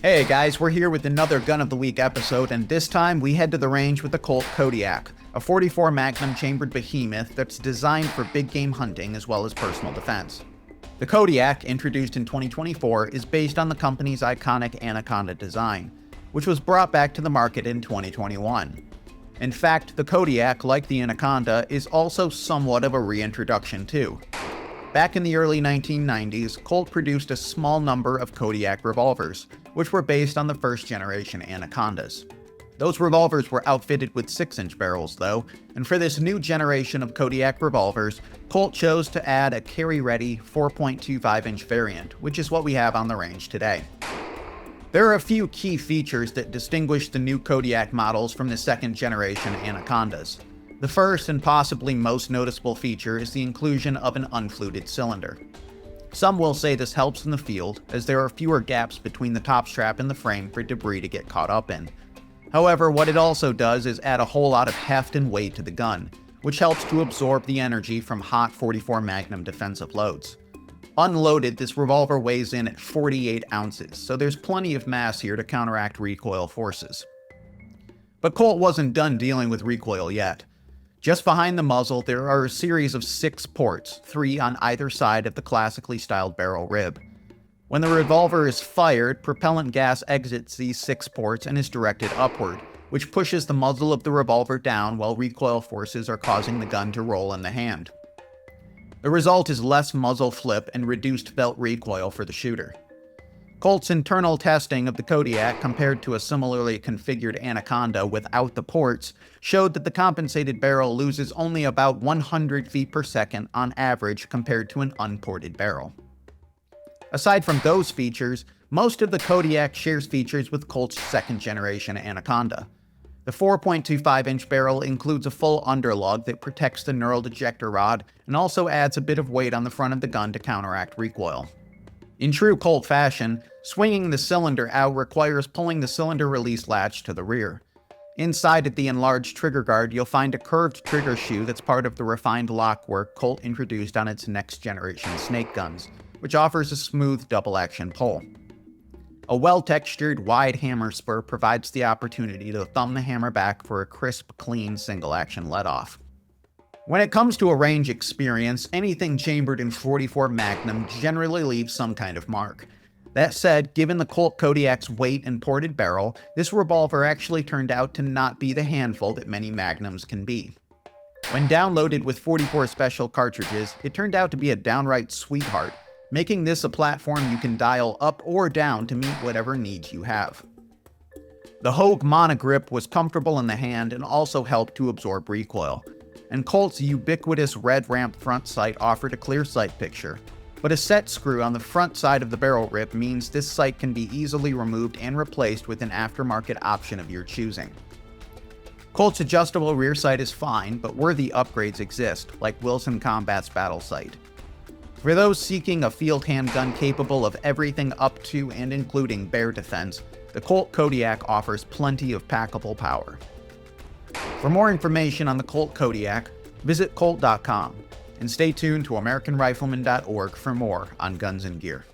Hey guys, we're here with another Gun of the Week episode, and this time we head to the range with the Colt Kodiak, a 44 Magnum chambered behemoth that's designed for big game hunting as well as personal defense. The Kodiak, introduced in 2024, is based on the company's iconic Anaconda design, which was brought back to the market in 2021. In fact, the Kodiak, like the Anaconda, is also somewhat of a reintroduction too. Back in the early 1990s, Colt produced a small number of Kodiak revolvers, which were based on the first generation Anacondas. Those revolvers were outfitted with 6-inch barrels though, and for this new generation of Kodiak revolvers, Colt chose to add a carry-ready 4.25-inch variant, which is what we have on the range today. There are a few key features that distinguish the new Kodiak models from the second generation Anacondas. The first and possibly most noticeable feature is the inclusion of an unfluted cylinder. Some will say this helps in the field, as there are fewer gaps between the top strap and the frame for debris to get caught up in. However, what it also does is add a whole lot of heft and weight to the gun, which helps to absorb the energy from hot 44 Magnum defensive loads. Unloaded, this revolver weighs in at 48 ounces, so there's plenty of mass here to counteract recoil forces. But Colt wasn't done dealing with recoil yet. Just behind the muzzle, there are a series of 6 ports, 3 on either side of the classically styled barrel rib. When the revolver is fired, propellant gas exits these 6 ports and is directed upward, which pushes the muzzle of the revolver down while recoil forces are causing the gun to roll in the hand. The result is less muzzle flip and reduced belt recoil for the shooter. Colt's internal testing of the Kodiak compared to a similarly configured Anaconda without the ports showed that the compensated barrel loses only about 100 feet per second on average compared to an unported barrel. Aside from those features, most of the Kodiak shares features with Colt's second generation Anaconda. The 4.25-inch barrel includes a full underlug that protects the knurled ejector rod and also adds a bit of weight on the front of the gun to counteract recoil. In true Colt fashion, swinging the cylinder out requires pulling the cylinder release latch to the rear. Inside at the enlarged trigger guard, you'll find a curved trigger shoe that's part of the refined lock work Colt introduced on its next generation snake guns, which offers a smooth double-action pull. A well-textured, wide hammer spur provides the opportunity to thumb the hammer back for a crisp, clean, single-action let-off. When it comes to a range experience, anything chambered in 44 Magnum generally leaves some kind of mark. That said, given the Colt Kodiak's weight and ported barrel, this revolver actually turned out to not be the handful that many Magnums can be. When downloaded with 44 special cartridges, it turned out to be a downright sweetheart, making this a platform you can dial up or down to meet whatever needs you have. The Hogue monogrip was comfortable in the hand and also helped to absorb recoil. And Colt's ubiquitous red ramp front sight offered a clear sight picture, but a set screw on the front side of the barrel rib means this sight can be easily removed and replaced with an aftermarket option of your choosing. Colt's adjustable rear sight is fine, but worthy upgrades exist, like Wilson Combat's battle sight. For those seeking a field handgun capable of everything up to and including bear defense, the Colt Kodiak offers plenty of packable power. For more information on the Colt Kodiak, visit Colt.com, and stay tuned to AmericanRifleman.org for more on guns and gear.